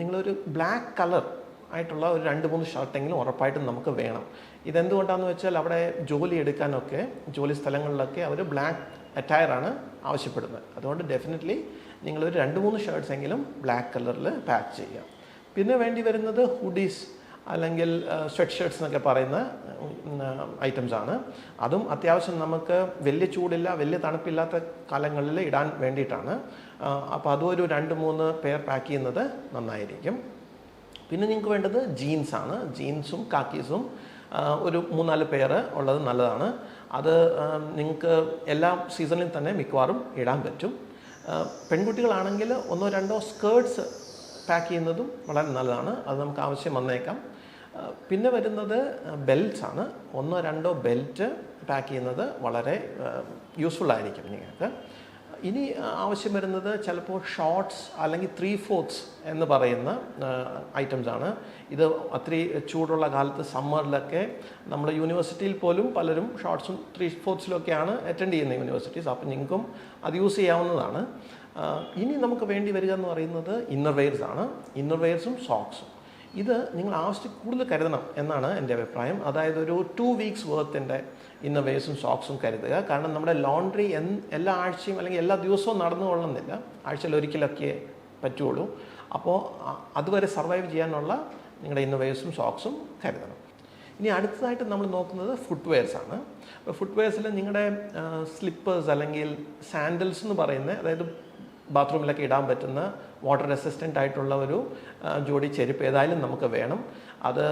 നിങ്ങളൊരു ബ്ലാക്ക് കളർ ആയിട്ടുള്ള ഒരു 2-3 ഷർട്ടെങ്കിലും ഉറപ്പായിട്ടും നമുക്ക് വേണം. ഇതെന്തുകൊണ്ടാണെന്ന് വെച്ചാൽ, അവിടെ ജോലി എടുക്കാനൊക്കെ ജോലി സ്ഥലങ്ങളിലൊക്കെ അവർ ബ്ലാക്ക് അറ്റയറാണ് ആവശ്യപ്പെടുന്നത്. അതുകൊണ്ട് ഡെഫിനറ്റ്ലി നിങ്ങളൊരു 2-3 ഷർട്ട്സ് എങ്കിലും ബ്ലാക്ക് കളറിൽ പാക്ക് ചെയ്യുക. പിന്നെ വേണ്ടി വരുന്നത് ഹുഡീസ് അല്ലെങ്കിൽ സ്വെറ്റ് ഷർട്ട്സ് എന്നൊക്കെ പറയുന്ന ഐറ്റംസാണ്. അതും അത്യാവശ്യം നമുക്ക് വലിയ ചൂടില്ല, വലിയ തണുപ്പില്ലാത്ത കാലങ്ങളിൽ ഇടാൻ വേണ്ടിയിട്ടാണ്. അപ്പോൾ അതും ഒരു 2-3 പെയർ പാക്ക് ചെയ്യുന്നത് നന്നായിരിക്കും. പിന്നെ നിങ്ങൾക്ക് വേണ്ടത് ജീൻസാണ്. ജീൻസും കാക്കീസും ഒരു 3-4 പെയർ ഉള്ളത് നല്ലതാണ്. അത് നിങ്ങൾക്ക് എല്ലാ സീസണിലും തന്നെ മിക്കവാറും ഇടാൻ പറ്റും. പെൺകുട്ടികളാണെങ്കിൽ 1-2 സ്കേർട്ട്സ് പാക്ക് ചെയ്യുന്നതും വളരെ നല്ലതാണ്. അത് നമുക്ക് ആവശ്യം വന്നേക്കാം. പിന്നെ വരുന്നത് ബെൽറ്റ്സ് ആണ്. 1-2 ബെൽറ്റ് പാക്ക് ചെയ്യുന്നത് വളരെ യൂസ്ഫുൾ ആയിരിക്കും നിങ്ങൾക്ക്. ഇനി ആവശ്യം വരുന്നത് ചിലപ്പോൾ ഷോർട്ട്സ് അല്ലെങ്കിൽ 3/4 എന്ന് പറയുന്ന ഐറ്റംസ് ആണ്. ഇത് ഒത്തിരി ചൂടുള്ള കാലത്ത് സമ്മറിലൊക്കെ നമ്മൾ യൂണിവേഴ്സിറ്റിയിൽ പോലും പലരും ഷോർട്ട്സും 3/4 അറ്റൻഡ് ചെയ്യുന്ന യൂണിവേഴ്സിറ്റീസ്. അപ്പം നിങ്ങൾക്കും അത് യൂസ് ചെയ്യാവുന്നതാണ്. ഇനി നമുക്ക് വേണ്ടി വരിക എന്ന് പറയുന്നത് ഇന്നർ വെയർസ് ആണ്. ഇന്നർ വെയർസും സോക്സും. ഇത് നിങ്ങൾ ആവശ്യത്തിൽ കൂടുതൽ കരുതണം എന്നാണ് എൻ്റെ അഭിപ്രായം. അതായത് ഒരു 2 weeks വർത്തിൻ്റെ ഇന്നർ വെയർസും സോക്സും കരുതുക. കാരണം നമ്മുടെ ലോണ്ട്രി എല്ലാ ആഴ്ചയും അല്ലെങ്കിൽ എല്ലാ ദിവസവും നടന്നുകൊള്ളുന്നില്ല, ആഴ്ചയിൽ ഒരിക്കലൊക്കെ പറ്റുള്ളൂ. അപ്പോൾ അതുവരെ സർവൈവ് ചെയ്യാനുള്ള നിങ്ങളുടെ ഇന്നർ വെയർസും സോക്സും കരുതണം. ഇനി അടുത്തതായിട്ട് നമ്മൾ നോക്കുന്നത് ഫുട് വെയർസാണ്. അപ്പോൾ ഫുട് വെയർസിൽ നിങ്ങളുടെ സ്ലിപ്പേഴ്സ് അല്ലെങ്കിൽ സാൻഡൽസ് എന്ന് പറയുന്നത്, അതായത് ബാത്റൂമിലൊക്കെ ഇടാൻ പറ്റുന്ന വാട്ടർ റെസിസ്റ്റൻ്റ് ആയിട്ടുള്ള ഒരു ജോഡി ചെരുപ്പ് ഏതായാലും നമുക്ക് വേണം. അത്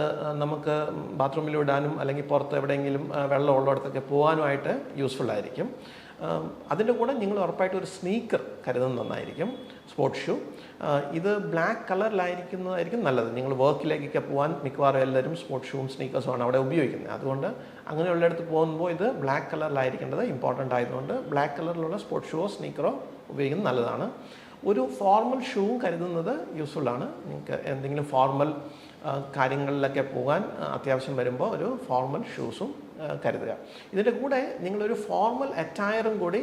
നമുക്ക് ബാത്റൂമിൽ ഇടാനും അല്ലെങ്കിൽ പുറത്ത് എവിടെയെങ്കിലും വെള്ളം ഉള്ളിടത്തൊക്കെ പോകാനുമായിട്ട് യൂസ്ഫുൾ ആയിരിക്കും. അതിൻ്റെ കൂടെ നിങ്ങൾ ഉറപ്പായിട്ട് ഒരു സ്നീക്കർ കരുതുന്നത് നന്നായിരിക്കും, സ്പോർട്സ് ഷൂ. ഇത് ബ്ലാക്ക് കളറിലായിരിക്കുന്നതായിരിക്കും നല്ലത്. നിങ്ങൾ വർക്കിലേക്കൊക്കെ പോകാൻ മിക്കവാറും എല്ലാവരും സ്പോർട്സ് ഷൂവും സ്നീക്കേഴ്സുമാണ് അവിടെ ഉപയോഗിക്കുന്നത്. അതുകൊണ്ട് അങ്ങനെയുള്ളിടത്ത് പോകുമ്പോൾ ഇത് ബ്ലാക്ക് കളറിലായിരിക്കേണ്ടത് ഇമ്പോർട്ടൻ്റ് ആയതുകൊണ്ട് ബ്ലാക്ക് കളറിലുള്ള സ്പോർട്സ് ഷൂവോ സ്നീക്കറോ ഉപയോഗിക്കുന്നത് നല്ലതാണ്. ഒരു ഫോർമൽ ഷൂവും കരുതുന്നത് യൂസ്ഫുള്ളാണ്. നിങ്ങൾക്ക് എന്തെങ്കിലും ഫോർമൽ കാര്യങ്ങളിലൊക്കെ പോകാൻ അത്യാവശ്യം വരുമ്പോൾ ഒരു ഫോർമൽ ഷൂസും കരുതുക. ഇതിൻ്റെ കൂടെ നിങ്ങളൊരു ഫോർമൽ അറ്റയറും കൂടി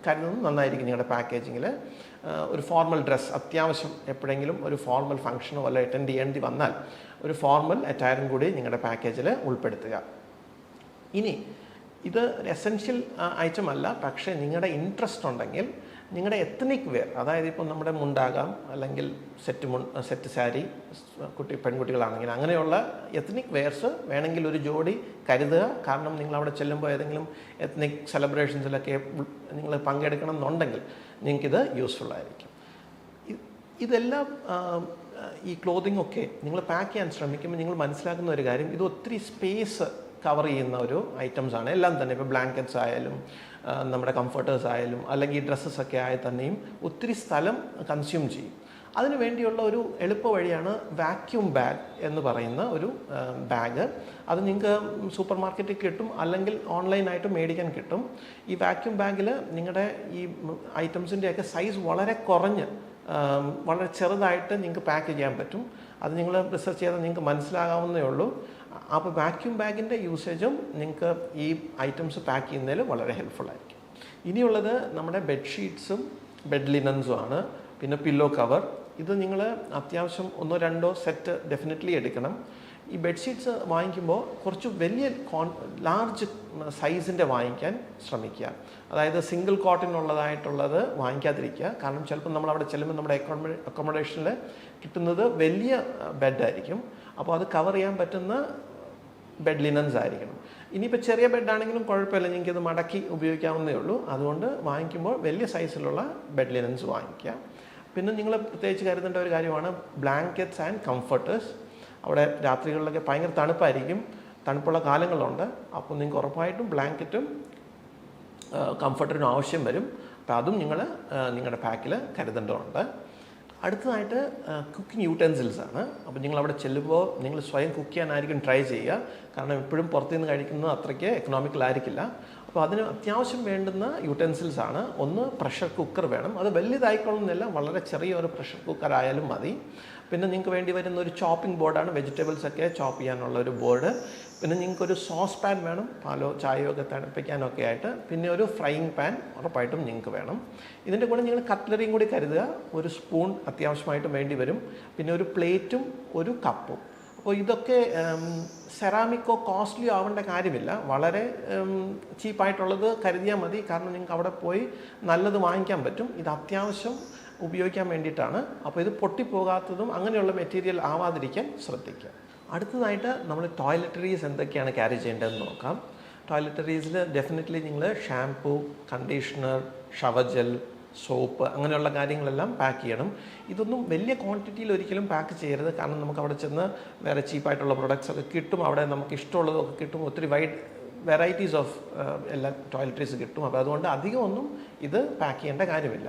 കരുതുന്നത് നന്നായിരിക്കും. നിങ്ങളുടെ പാക്കേജിങ്ങിൽ ഒരു ഫോർമൽ ഡ്രസ്സ് അത്യാവശ്യം എപ്പോഴെങ്കിലും ഒരു ഫോർമൽ ഫംഗ്ഷനോ വല്ല അറ്റൻഡ് ചെയ്യേണ്ടി വന്നാൽ ഒരു ഫോർമൽ അറ്റയറും കൂടി നിങ്ങളുടെ പാക്കേജിൽ ഉൾപ്പെടുത്തുക. ഇനി ഇത് എസെൻഷ്യൽ ഐറ്റം അല്ല, പക്ഷേ നിങ്ങളുടെ ഇൻട്രസ്റ്റ് ഉണ്ടെങ്കിൽ നിങ്ങളുടെ എത്നിക് വെയർ, അതായത് ഇപ്പോൾ നമ്മുടെ മുണ്ടാകാം അല്ലെങ്കിൽ സെറ്റ് സാരി പെൺകുട്ടികളാണെങ്കിൽ അങ്ങനെയുള്ള എത്നിക് വെയർസ് വേണമെങ്കിൽ ഒരു ജോഡി കരുതുക. കാരണം നിങ്ങൾ അവിടെ ചെല്ലുമ്പോൾ ഏതെങ്കിലും എത്നിക് സെലിബ്രേഷൻസിലൊക്കെ നിങ്ങൾ പങ്കെടുക്കണം എന്നുണ്ടെങ്കിൽ നിങ്ങൾക്കിത് യൂസ്ഫുൾ ആയിരിക്കും. ഇതെല്ലാം ഈ ക്ലോതിങ് ഒക്കെ നിങ്ങൾ പാക്ക് ചെയ്യാൻ ശ്രമിക്കുമ്പോൾ നിങ്ങൾ മനസ്സിലാക്കുന്ന ഒരു കാര്യം, ഇത് ഒത്തിരി സ്പേസ് കവർ ചെയ്യുന്ന ഒരു ഐറ്റംസാണ് എല്ലാം തന്നെ. ഇപ്പോൾ ബ്ലാങ്കറ്റ്സ് ആയാലും നമ്മുടെ കംഫർട്ടേഴ്സ് ആയാലും അല്ലെങ്കിൽ ഡ്രസ്സസൊക്കെ ആയാൽ തന്നെയും ഒത്തിരി സ്ഥലം കൺസ്യൂം ചെയ്യും. അതിനു വേണ്ടിയുള്ള ഒരു എളുപ്പ വഴിയാണ് വാക്യൂം ബാഗ് എന്ന് പറയുന്ന ഒരു ബാഗ്. അത് നിങ്ങൾക്ക് സൂപ്പർ മാർക്കറ്റിൽ കിട്ടും, അല്ലെങ്കിൽ ഓൺലൈനായിട്ട് മേടിക്കാൻ കിട്ടും. ഈ വാക്യൂം ബാഗിൽ നിങ്ങളുടെ ഈ ഐറ്റംസിൻ്റെയൊക്കെ സൈസ് വളരെ കുറഞ്ഞ് വളരെ ചെറുതായിട്ട് നിങ്ങൾക്ക് പാക്ക് ചെയ്യാൻ പറ്റും. അത് നിങ്ങൾ റിസർച്ച് ചെയ്താൽ നിങ്ങൾക്ക് മനസ്സിലാകാവുന്നേ ഉള്ളൂ. അപ്പോൾ വാക്യൂം ബാഗിൻ്റെ യൂസേജും നിങ്ങൾക്ക് ഈ ഐറ്റംസ് പാക്ക് ചെയ്യുന്നതിൽ വളരെ ഹെൽപ്ഫുൾ ആയിരിക്കും. ഇനിയുള്ളത് നമ്മുടെ ബെഡ്ഷീറ്റ്സും ബെഡ് ലിനൻസും ആണ്. പിന്നെ പില്ലോ കവർ. ഇത് നിങ്ങൾ അത്യാവശ്യം 1-2 സെറ്റ് ഡെഫിനറ്റ്ലി എടുക്കണം. ഈ ബെഡ്ഷീറ്റ്സ് വാങ്ങിക്കുമ്പോൾ കുറച്ച് വലിയ ലാർജ് സൈസിൻ്റെ വാങ്ങിക്കാൻ ശ്രമിക്കുക. അതായത് സിംഗിൾ കോട്ടിനുള്ളതായിട്ടുള്ളത് വാങ്ങിക്കാതിരിക്കുക. കാരണം ചിലപ്പോൾ നമ്മളവിടെ ചെല്ലുമ്പോൾ നമ്മുടെ അക്കോമഡേഷനിൽ കിട്ടുന്നത് വലിയ ബെഡായിരിക്കും. അപ്പോൾ അത് കവർ ചെയ്യാൻ പറ്റുന്ന ബെഡ് ലിനൻസ് ആയിരിക്കണം. ഇനിയിപ്പോൾ ചെറിയ ബെഡാണെങ്കിലും കുഴപ്പമില്ല, നിങ്ങൾക്കത് മടക്കി ഉപയോഗിക്കാവുന്നേ ഉള്ളൂ. അതുകൊണ്ട് വാങ്ങിക്കുമ്പോൾ വലിയ സൈസിലുള്ള ബെഡ് ലിനൻസ് വാങ്ങിക്കുക. പിന്നെ നിങ്ങൾ പ്രത്യേകിച്ച് കരുതേണ്ട ഒരു കാര്യമാണ് ബ്ലാങ്കറ്റ്സ് ആൻഡ് കംഫർട്ടേഴ്സ്. അവിടെ രാത്രികളിലൊക്കെ ഭയങ്കര തണുപ്പായിരിക്കും, തണുപ്പുള്ള കാലങ്ങളുണ്ട്. അപ്പോൾ നിങ്ങൾക്ക് ഉറപ്പായിട്ടും ബ്ലാങ്കറ്റും കംഫർട്ടറിനും ആവശ്യം വരും. അപ്പോൾ അതും നിങ്ങൾ നിങ്ങളുടെ പാക്കിൽ കരുതേണ്ടതുണ്ട്. അടുത്തതായിട്ട് കുക്കിംഗ് യൂട്ടൻസിൽസ് ആണ്. അപ്പോൾ നിങ്ങൾ അവിടെ ചെല്ലുമ്പോൾ നിങ്ങൾ സ്വയം കുക്ക് ചെയ്യാനായിരിക്കും ട്രൈ ചെയ്യുക. കാരണം എപ്പോഴും പുറത്തുനിന്ന് കഴിക്കുന്നത് അത്രയ്ക്ക് എക്കണോമിക്കലായിരിക്കില്ല. അപ്പോൾ അതിന് അത്യാവശ്യം വേണ്ടുന്ന യൂട്ടൻസിൽസ് ആണ്. ഒന്ന് പ്രഷർ കുക്കർ വേണം. അത് വലിയതായിക്കൊള്ളുന്നില്ല, വളരെ ചെറിയൊരു പ്രഷർ കുക്കർ ആയാലും മതി. പിന്നെ നിങ്ങൾക്ക് വേണ്ടി വരുന്ന ഒരു ചോപ്പിംഗ് ബോർഡാണ്, വെജിറ്റബിൾസൊക്കെ ചോപ്പ് ചെയ്യാനുള്ള ഒരു ബോർഡ്. പിന്നെ നിങ്ങൾക്കൊരു സോസ് പാൻ വേണം, പാലോ ചായയോ ഒക്കെ തണുപ്പിക്കാനൊക്കെ ആയിട്ട്. പിന്നെ ഒരു ഫ്രൈയിങ് പാൻ ഉറപ്പായിട്ടും നിങ്ങൾക്ക് വേണം. ഇതിൻ്റെ കൂടെ നിങ്ങൾ കട്ട്ലറിയും കൂടി കരുതുക. ഒരു സ്പൂൺ അത്യാവശ്യമായിട്ടും വേണ്ടി വരും. പിന്നെ ഒരു പ്ലേറ്റും ഒരു കപ്പും. അപ്പോൾ ഇതൊക്കെ സെറാമിക്കോ കോസ്റ്റ്ലിയോ ആവേണ്ട കാര്യമില്ല, വളരെ ചീപ്പായിട്ടുള്ളത് കരുതിയാൽ മതി. കാരണം നിങ്ങൾക്ക് അവിടെ പോയി നല്ലത് വാങ്ങിക്കാൻ പറ്റും. ഇത് അത്യാവശ്യം ഉപയോഗിക്കാൻ വേണ്ടിയിട്ടാണ്. അപ്പോൾ ഇത് പൊട്ടിപ്പോകാത്തതും അങ്ങനെയുള്ള മെറ്റീരിയൽ ആവാതിരിക്കാൻ ശ്രദ്ധിക്കുക. അടുത്തതായിട്ട് നമ്മൾ ടോയ്ലറ്ററീസ് എന്തൊക്കെയാണ് ക്യാരി ചെയ്യേണ്ടതെന്ന് നോക്കാം. ടോയ്ലറ്ററീസിൽ ഡെഫിനറ്റ്ലി നിങ്ങൾ shampoo, conditioner, shower gel, soap അങ്ങനെയുള്ള കാര്യങ്ങളെല്ലാം പാക്ക് ചെയ്യണം. ഇതൊന്നും വലിയ ക്വാണ്ടിറ്റിയിൽ ഒരിക്കലും പാക്ക് ചെയ്യരുത്. കാരണം നമുക്ക് അവിടെ ചെന്ന് വേറെ ചീപ്പായിട്ടുള്ള പ്രൊഡക്ട്സ് ഒക്കെ കിട്ടും, അവിടെ നമുക്ക് ഇഷ്ടമുള്ളതൊക്കെ കിട്ടും. ഒത്തിരി വൈഡ് വെറൈറ്റീസ് ഓഫ് എല്ലാ ടോയ്ലറ്ററീസ് കിട്ടും. അപ്പോൾ അതുകൊണ്ട് അധികമൊന്നും ഇത് പാക്ക് ചെയ്യേണ്ട കാര്യമില്ല.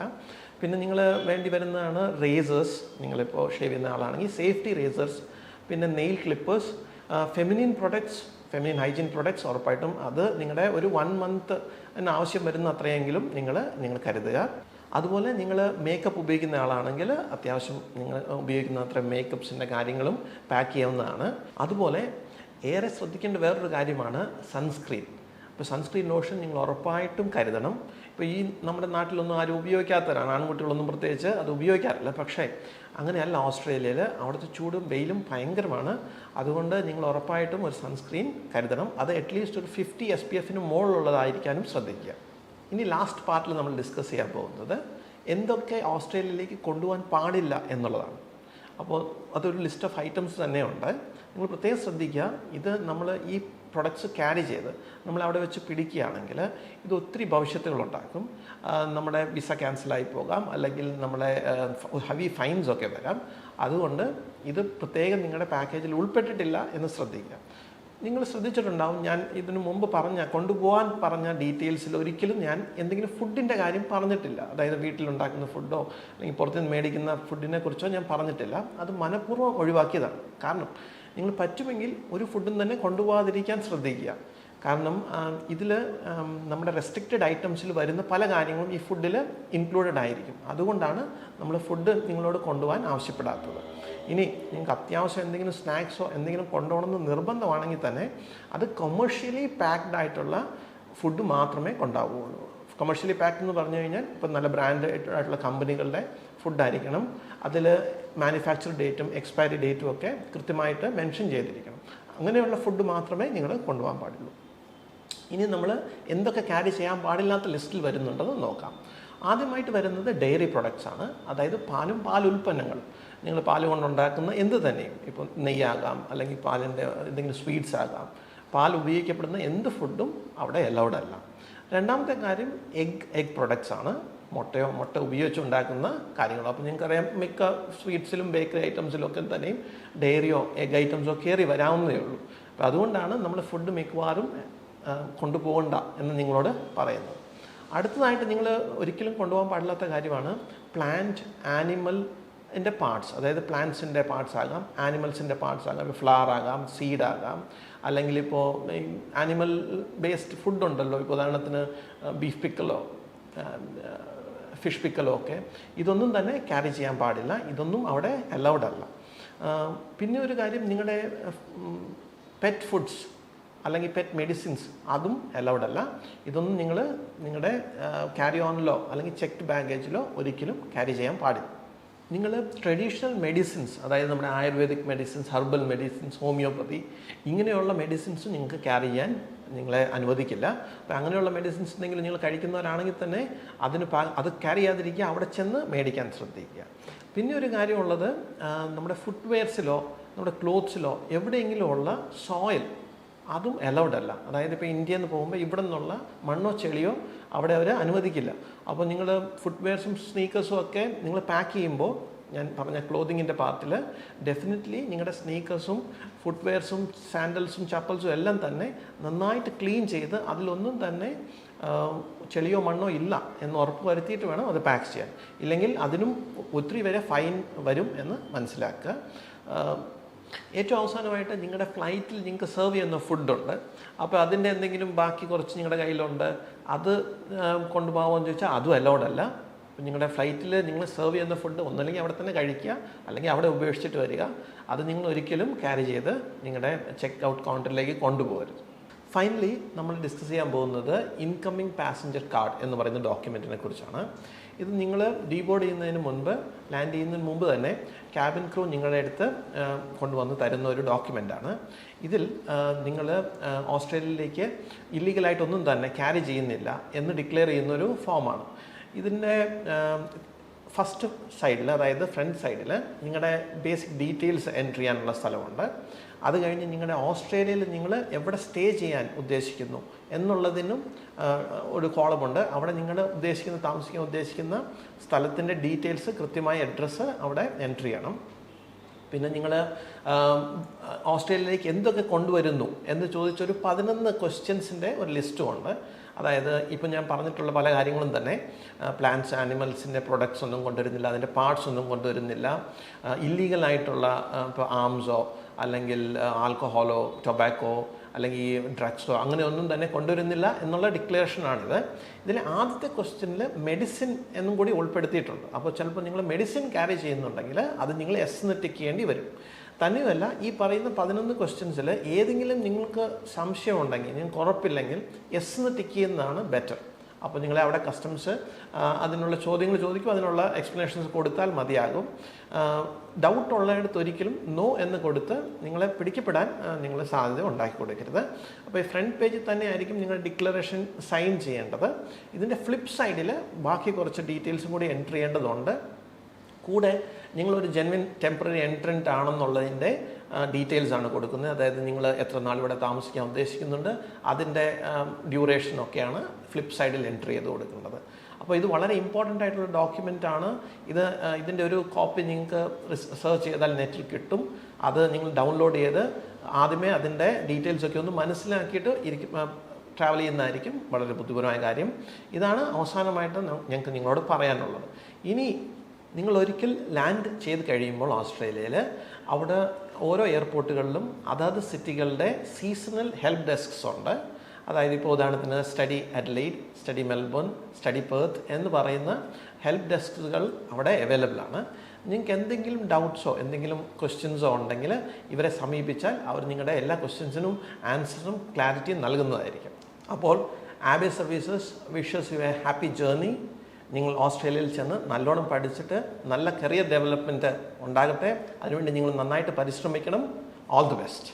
പിന്നെ നിങ്ങൾ വേണ്ടി വരുന്നതാണ് റേസേഴ്സ്. നിങ്ങളിപ്പോൾ ഷേവ് ചെയ്യുന്ന ആളാണെങ്കിൽ സേഫ്റ്റി റേസേഴ്സ്, പിന്നെ nail clippers, feminine products, feminine hygiene products ഉറപ്പായിട്ടും അത് നിങ്ങളുടെ ഒരു 1 month ആവശ്യം വരുന്ന അത്രയെങ്കിലും നിങ്ങൾ കരുതുക. അതുപോലെ നിങ്ങൾ മേക്കപ്പ് ഉപയോഗിക്കുന്ന ആളാണെങ്കിൽ അത്യാവശ്യം നിങ്ങൾ ഉപയോഗിക്കുന്ന അത്ര മേക്കപ്സിൻ്റെ കാര്യങ്ങളും പാക്ക് ചെയ്യാവുന്നതാണ്. അതുപോലെ ഏറെ ശ്രദ്ധിക്കേണ്ട വേറൊരു കാര്യമാണ് സൺസ്ക്രീൻ. ഇപ്പോൾ സൺസ്ക്രീൻ ലോഷൻ നിങ്ങൾ ഉറപ്പായിട്ടും കരുതണം. ഇപ്പോൾ ഈ നമ്മുടെ നാട്ടിലൊന്നും ആരും ഉപയോഗിക്കാത്തവരാണ്, ആൺകുട്ടികളൊന്നും പ്രത്യേകിച്ച് അത് ഉപയോഗിക്കാറില്ല. പക്ഷേ അങ്ങനെയല്ല ഓസ്ട്രേലിയയിൽ. അവിടുത്തെ ചൂടും വെയിലും ഭയങ്കരമാണ്. അതുകൊണ്ട് നിങ്ങൾ ഉറപ്പായിട്ടും ഒരു സൺസ്ക്രീൻ കരുതണം. അത് അറ്റ്ലീസ്റ്റ് ഒരു 50 SPF മുകളിലുള്ളതായിരിക്കാനും ശ്രദ്ധിക്കുക. ഇനി ലാസ്റ്റ് പാർട്ടിൽ നമ്മൾ ഡിസ്കസ് ചെയ്യാൻ പോകുന്നത് എന്തൊക്കെ ഓസ്ട്രേലിയയിലേക്ക് കൊണ്ടുപോകാൻ പാടില്ല എന്നുള്ളതാണ്. അപ്പോൾ അതൊരു ലിസ്റ്റ് ഓഫ് ഐറ്റംസ് തന്നെയുണ്ട്. നിങ്ങൾ പ്രത്യേകം ശ്രദ്ധിക്കുക. ഇത് നമ്മൾ ഈ പ്രൊഡക്ട്സ് ക്യാരി ചെയ്ത് നമ്മൾ അവിടെ വെച്ച് പിടിക്കുകയാണെങ്കിൽ ഇത് ഒത്തിരി ഭവിഷ്യത്തുകളുണ്ടാക്കും. നമ്മുടെ വിസ ക്യാൻസലായി പോകാം, അല്ലെങ്കിൽ നമ്മളെ ഹെവി ഫൈൻസ് ഒക്കെ വരാം. അതുകൊണ്ട് ഇത് പ്രത്യേകം നിങ്ങളുടെ പാക്കേജിൽ ഉൾപ്പെട്ടിട്ടില്ല എന്ന് ശ്രദ്ധിക്കുക. നിങ്ങൾ ശ്രദ്ധിച്ചിട്ടുണ്ടാവും, ഞാൻ ഇതിനു മുമ്പ് കൊണ്ടുപോകാൻ പറഞ്ഞ ഡീറ്റെയിൽസിൽ ഒരിക്കലും ഞാൻ എന്തെങ്കിലും ഫുഡിൻ്റെ കാര്യം പറഞ്ഞിട്ടില്ല. അതായത് വീട്ടിലുണ്ടാക്കുന്ന ഫുഡോ അല്ലെങ്കിൽ പുറത്തുനിന്ന് മേടിക്കുന്ന ഫുഡിനെ കുറിച്ചോ ഞാൻ പറഞ്ഞിട്ടില്ല. അത് മനഃപൂർവ്വം ഒഴിവാക്കിയതാണ്. കാരണം നിങ്ങൾ പറ്റുമെങ്കിൽ ഒരു ഫുഡും തന്നെ കൊണ്ടുപോകാതിരിക്കാൻ ശ്രദ്ധിക്കുക. കാരണം ഇതിൽ നമ്മുടെ റെസ്ട്രിക്റ്റഡ് ഐറ്റംസിൽ വരുന്ന പല കാര്യങ്ങളും ഈ ഫുഡിൽ ഇൻക്ലൂഡഡ് ആയിരിക്കും. അതുകൊണ്ടാണ് നമ്മൾ ഫുഡ് നിങ്ങളോട് കൊണ്ടുപോകാൻ ആവശ്യപ്പെടാത്തത്. ഇനി നിങ്ങൾക്ക് അത്യാവശ്യം എന്തെങ്കിലും സ്നാക്സോ എന്തെങ്കിലും കൊണ്ടുപോകണമെന്ന് നിർബന്ധമാണെങ്കിൽ തന്നെ അത് കൊമേഴ്ഷ്യലി പാക്ഡ് ആയിട്ടുള്ള ഫുഡ് മാത്രമേ കൊണ്ടാവുകയുള്ളൂ. കൊമേഴ്ഷ്യലി പാക്ഡ് എന്ന് പറഞ്ഞു കഴിഞ്ഞാൽ ഇപ്പം നല്ല ബ്രാൻഡഡ് ആയിട്ടുള്ള കമ്പനികളുടെ ഫുഡായിരിക്കണം. അതിൽ മാനുഫാക്ചർ ഡേറ്റും എക്സ്പയറി ഡേറ്റും ഒക്കെ കൃത്യമായിട്ട് മെൻഷൻ ചെയ്തിരിക്കണം. അങ്ങനെയുള്ള ഫുഡ് മാത്രമേ നിങ്ങൾ കൊണ്ടുപോകാൻ പാടുള്ളൂ. ഇനി നമ്മൾ എന്തൊക്കെ ക്യാരി ചെയ്യാൻ പാടില്ലാത്ത ലിസ്റ്റിൽ വരുന്നുണ്ടെന്ന് നോക്കാം. ആദ്യമായിട്ട് വരുന്നത് ഡെയറി പ്രൊഡക്ട്സ് ആണ്. അതായത് പാലും പാലുൽപ്പന്നങ്ങളും. നിങ്ങൾ പാല് കൊണ്ടുണ്ടാക്കുന്ന എന്ത് തന്നെയും, ഇപ്പോൾ നെയ്യാകാം, അല്ലെങ്കിൽ പാലിൻ്റെ എന്തെങ്കിലും സ്വീറ്റ്സ് ആകാം, പാൽ ഉപയോഗിക്കപ്പെടുന്ന എന്ത് ഫുഡും അവിടെ അലൗഡ് അല്ല. രണ്ടാമത്തെ കാര്യം എഗ് പ്രൊഡക്ട്സ് ആണ്. മുട്ട ഉപയോഗിച്ചുണ്ടാക്കുന്ന കാര്യങ്ങൾ. അപ്പോൾ നിങ്ങൾക്കറിയാം, മിക്ക സ്വീറ്റ്സിലും ബേക്കറി ഐറ്റംസിലും ഒക്കെ തന്നെയും ഡെയറിയോ എഗ് ഐറ്റംസോ കയറി വരാവുന്നതേ ഉള്ളൂ. അപ്പോൾ അതുകൊണ്ടാണ് നമ്മൾ ഫുഡ് മിക്കവാറും കൊണ്ടുപോകണ്ട എന്ന് നിങ്ങളോട് പറയുന്നത്. അടുത്തതായിട്ട് നിങ്ങൾ ഒരിക്കലും കൊണ്ടുപോകാൻ പാടില്ലാത്ത കാര്യമാണ് പ്ലാന്റ്, ആനിമൽ എൻ്റെ പാർട്സ്, അതായത് പ്ലാന്റ്സിൻ്റെ പാർട്സ് ആകാം, ആനിമൽസിൻ്റെ പാർട്സ് ആകാം, ഫ്ലവർ ആകാം, സീഡ് ആകാം, അല്ലെങ്കിൽ ഇപ്പോൾ ആനിമൽ ബേസ്ഡ് ഫുഡ് ഉണ്ടല്ലോ, ഇപ്പോൾ ഉദാഹരണത്തിന് ബീഫ് പിക്കലോ ഫിഷ് പിക്കലോ ഒക്കെ, ഇതൊന്നും തന്നെ ക്യാരി ചെയ്യാൻ പാടില്ല. ഇതൊന്നും അവിടെ അലൗഡ് അല്ല. പിന്നെ ഒരു കാര്യം, നിങ്ങളുടെ പെറ്റ് ഫുഡ്സ് അല്ലെങ്കിൽ പെറ്റ് മെഡിസിൻസ് അതും അലൗഡ് അല്ല. ഇതൊന്നും നിങ്ങൾ നിങ്ങളുടെ ക്യാരി ഓണിലോ അല്ലെങ്കിൽ ചെക്ക്ഡ് ബാഗേജിലോ ഒരിക്കലും ക്യാരി ചെയ്യാൻ പാടില്ല. നിങ്ങൾ ട്രഡീഷണൽ മെഡിസിൻസ്, അതായത് നമ്മുടെ Ayurvedic medicines, herbal medicines, homeopathy, ഇങ്ങനെയുള്ള മെഡിസിൻസ് നിങ്ങൾക്ക് ക്യാരി ചെയ്യാൻ നിങ്ങളെ അനുവദിക്കില്ല. അപ്പോൾ അങ്ങനെയുള്ള മെഡിസിൻസ് എന്തെങ്കിലും നിങ്ങൾ കഴിക്കുന്നവരാണെങ്കിൽ തന്നെ അത് ക്യാരി ചെയ്യാതിരിക്കുക, അവിടെ ചെന്ന് മേടിക്കാൻ ശ്രദ്ധിക്കുക. പിന്നെ ഒരു കാര്യമുള്ളത്, നമ്മുടെ ഫുട്വെയർസിലോ നമ്മുടെ ക്ലോത്ത്സിലോ എവിടെയെങ്കിലും ഉള്ള സോയിൽ അതും അലൗഡ് അല്ല. അതായത് ഇപ്പോൾ ഇന്ത്യയിൽ നിന്ന് പോകുമ്പോൾ ഇവിടെ നിന്നുള്ള മണ്ണോ ചെളിയോ അവിടെ അവർ അനുവദിക്കില്ല. അപ്പോൾ നിങ്ങൾ ഫുട്വെയർസും സ്നീക്കേഴ്സും ഒക്കെ നിങ്ങൾ പാക്ക് ചെയ്യുമ്പോൾ, ഞാൻ പറഞ്ഞ ക്ലോത്തിങ്ങിൻ്റെ പാർട്ടിൽ ഡെഫിനറ്റ്ലി നിങ്ങളുടെ സ്നീക്കേഴ്സും ഫുട്വെയർസും സാൻഡൽസും ചപ്പൽസും എല്ലാം തന്നെ നന്നായിട്ട് ക്ലീൻ ചെയ്ത് അതിലൊന്നും തന്നെ ചെളിയോ മണ്ണോ ഇല്ല എന്ന് ഉറപ്പ് വരുത്തിയിട്ട് വേണം അത് പാക്ക് ചെയ്യാൻ. ഇല്ലെങ്കിൽ അതിനും ഒത്തിരി വരെ ഫൈൻ വരും എന്ന് മനസ്സിലാക്കുക. ഏറ്റവും അവസാനമായിട്ട്, നിങ്ങളുടെ ഫ്ലൈറ്റിൽ നിങ്ങൾക്ക് സെർവ് ചെയ്യുന്ന ഫുഡുണ്ട്. അപ്പോൾ അതിൻ്റെ എന്തെങ്കിലും ബാക്കി കുറച്ച് നിങ്ങളുടെ കയ്യിലുണ്ട്, അത് കൊണ്ടുപോകാമെന്ന് ചോദിച്ചാൽ അതും അലൗഡ് അല്ല. നിങ്ങളുടെ ഫ്ലൈറ്റിൽ നിങ്ങൾ സെർവ് ചെയ്യുന്ന ഫുഡ് ഒന്നല്ലെങ്കിൽ അവിടെ തന്നെ കഴിക്കുക, അല്ലെങ്കിൽ അവിടെ ഉപേക്ഷിച്ചിട്ട് വരിക. അത് നിങ്ങൾ ഒരിക്കലും ക്യാരി ചെയ്ത് നിങ്ങളുടെ ചെക്ക് ഔട്ട് കൗണ്ടറിലേക്ക് കൊണ്ടുപോകരുത്. ഫൈനലി നമ്മൾ ഡിസ്കസ് ചെയ്യാൻ പോകുന്നത് ഇൻകമ്മിങ് പാസഞ്ചർ കാർഡ് എന്ന് പറയുന്ന ഡോക്യുമെൻറ്റിനെ കുറിച്ചാണ്. ഇത് നിങ്ങൾ ഡീബോർഡ് ചെയ്യുന്നതിന് മുൻപ്, ലാൻഡ് ചെയ്യുന്നതിന് മുമ്പ് തന്നെ ക്യാബിൻ ക്രൂ നിങ്ങളുടെ അടുത്ത് കൊണ്ടുവന്ന് തരുന്ന ഒരു ഡോക്യുമെൻ്റാണ്. ഇതിൽ നിങ്ങൾ ഓസ്ട്രേലിയയിലേക്ക് ഇല്ലീഗലായിട്ടൊന്നും തന്നെ ക്യാരി ചെയ്യുന്നില്ല എന്ന് ഡിക്ലെയർ ചെയ്യുന്നൊരു ഫോമാണ്. ഇതിൻ്റെ ഫസ്റ്റ് സൈഡിൽ, അതായത് ഫ്രണ്ട് സൈഡിൽ നിങ്ങളുടെ ബേസിക് ഡീറ്റെയിൽസ് എൻട്രി ചെയ്യാനുള്ള സ്ഥലമുണ്ട്. അത് കഴിഞ്ഞ് നിങ്ങളുടെ ഓസ്ട്രേലിയയിൽ നിങ്ങൾ എവിടെ സ്റ്റേ ചെയ്യാൻ ഉദ്ദേശിക്കുന്നു എന്നുള്ളതിനും ഒരു കോളമുണ്ട്. അവിടെ നിങ്ങൾ താമസിക്കാൻ ഉദ്ദേശിക്കുന്ന സ്ഥലത്തിൻ്റെ ഡീറ്റെയിൽസ്, കൃത്യമായ അഡ്രസ്സ് അവിടെ എൻട്രി ചെയ്യണം. പിന്നെ നിങ്ങൾ ഓസ്ട്രേലിയയിലേക്ക് എന്തൊക്കെ കൊണ്ടുവരുന്നു എന്ന് ചോദിച്ചൊരു 11 ക്വസ്റ്റ്യൻസിൻ്റെ ഒരു ലിസ്റ്റുമുണ്ട്. അതായത് ഇപ്പം ഞാൻ പറഞ്ഞിട്ടുള്ള പല കാര്യങ്ങളും തന്നെ പ്ലാന്റ്സ്, ആനിമൽസിൻ്റെ പ്രൊഡക്ട്സ് ഒന്നും കൊണ്ടുവരുന്നില്ല, അതിൻ്റെ പാർട്സ് ഒന്നും കൊണ്ടുവരുന്നില്ല, ഇല്ലീഗലായിട്ടുള്ള ഇപ്പോൾ ആംസോ അല്ലെങ്കിൽ ആൽക്കഹോളോ ടൊബാക്കോ അല്ലെങ്കിൽ ഡ്രഗ്സോ അങ്ങനെയൊന്നും തന്നെ കൊണ്ടുവരുന്നില്ല എന്നുള്ള ഡിക്ലറേഷനാണിത്. ഇതിൽ ആദ്യത്തെ ക്വസ്റ്റ്യനിൽ മെഡിസിൻ എന്നും കൂടി ഉൾപ്പെടുത്തിയിട്ടുണ്ട്. അപ്പോൾ ചിലപ്പോൾ നിങ്ങൾ മെഡിസിൻ ക്യാരി ചെയ്യുന്നുണ്ടെങ്കിൽ അത് നിങ്ങൾ എസ് എന്ന് ടിക്ക് ചെയ്യേണ്ടി വരും. തന്നെയുമല്ല, ഈ പറയുന്ന 11 ക്വസ്റ്റ്യൻസിൽ ഏതെങ്കിലും നിങ്ങൾക്ക് സംശയമുണ്ടെങ്കിൽ, നിങ്ങൾക്ക് ഉറപ്പില്ലെങ്കിൽ എസ് എന്ന് ടിക്ക് ചെയ്യുന്നതാണ് ബെറ്റർ. അപ്പോൾ നിങ്ങളെ അവിടെ കസ്റ്റംസ് അതിനുള്ള ചോദ്യങ്ങൾ ചോദിക്കും, അതിനുള്ള എക്സ്പ്ലനേഷൻസ് കൊടുത്താൽ മതിയാകും. ഡൗട്ട് ഉള്ളിടത്ത് ഒരിക്കലും നോ എന്ന് കൊടുത്ത് നിങ്ങളെ പിടിക്കപ്പെടാൻ നിങ്ങൾ സാധ്യത ഉണ്ടാക്കി കൊടുക്കരുത്. അപ്പോൾ ഈ ഫ്രണ്ട് പേജിൽ തന്നെ ആയിരിക്കും നിങ്ങൾ ഡിക്ലറേഷൻ സൈൻ ചെയ്യേണ്ടത്. ഇതിൻ്റെ ഫ്ലിപ്പ് സൈഡിൽ ബാക്കി കുറച്ച് ഡീറ്റെയിൽസും കൂടി എൻട്രി ചെയ്യേണ്ടതുണ്ട്. കൂടെ നിങ്ങളൊരു ജെന്വിൻ ടെമ്പററി എൻട്രൻ്റ് ആണെന്നുള്ളതിൻ്റെ ഡീറ്റെയിൽസ് ആണ് കൊടുക്കുന്നത്. അതായത് നിങ്ങൾ എത്ര നാൾ ഇവിടെ താമസിക്കാൻ ഉദ്ദേശിക്കുന്നുണ്ട്, അതിൻ്റെ ഡ്യൂറേഷനൊക്കെയാണ് ഫ്ലിപ്പ് സൈഡിൽ എൻട്രി ചെയ്ത് കൊടുക്കേണ്ടത്. അപ്പോൾ ഇത് വളരെ ഇമ്പോർട്ടൻ്റ് ആയിട്ടുള്ള ഡോക്യുമെൻ്റ് ആണ്. ഇതിൻ്റെ ഒരു കോപ്പി നിങ്ങൾക്ക് സെർച്ച് ചെയ്താൽ നെറ്റിൽ കിട്ടും. അത് നിങ്ങൾ ഡൗൺലോഡ് ചെയ്ത് ആദ്യമേ അതിൻ്റെ ഡീറ്റെയിൽസൊക്കെ ഒന്ന് മനസ്സിലാക്കിയിട്ട് ട്രാവൽ ചെയ്യുന്നതായിരിക്കും വളരെ ബുദ്ധിപരമായ കാര്യം. ഇതാണ് അവസാനമായിട്ട് ഞങ്ങൾക്ക് നിങ്ങളോട് പറയാനുള്ളത്. ഇനി നിങ്ങൾ ഒരിക്കൽ ലാൻഡ് ചെയ്ത് കഴിയുമ്പോൾ ഓസ്ട്രേലിയയിൽ, അവിടെ ഓരോ എയർപോർട്ടുകളിലും അതാത് സിറ്റികളുടെ സീസണൽ ഹെൽപ്പ് ഡെസ്ക്സ് ഉണ്ട്. അതായത് ഇപ്പോൾ ഉദാഹരണത്തിന് study Adelaide, study Melbourne, study Perth എന്ന് പറയുന്ന ഹെൽപ്പ് ഡെസ്കുകൾ അവിടെ അവൈലബിൾ ആണ്. നിങ്ങൾക്ക് എന്തെങ്കിലും ഡൗട്ട്സോ എന്തെങ്കിലും ക്വസ്റ്റ്യൻസോ ഉണ്ടെങ്കിൽ ഇവരെ സമീപിച്ചാൽ അവർ നിങ്ങളുടെ എല്ലാ ക്വസ്റ്റ്യൻസിനും ആൻസറും ക്ലാരിറ്റിയും നൽകുന്നതായിരിക്കും. അപ്പോൾ Abe services wishes U A happy journey. നിങ്ങൾ ഓസ്ട്രേലിയയിൽ ചെന്ന് നല്ലോണം പഠിച്ചിട്ട് നല്ല കരിയർ ഡെവലപ്മെൻറ്റ് ഉണ്ടാകട്ടെ. അതിനുവേണ്ടി നിങ്ങൾ നന്നായിട്ട് പരിശ്രമിക്കണം. All the best.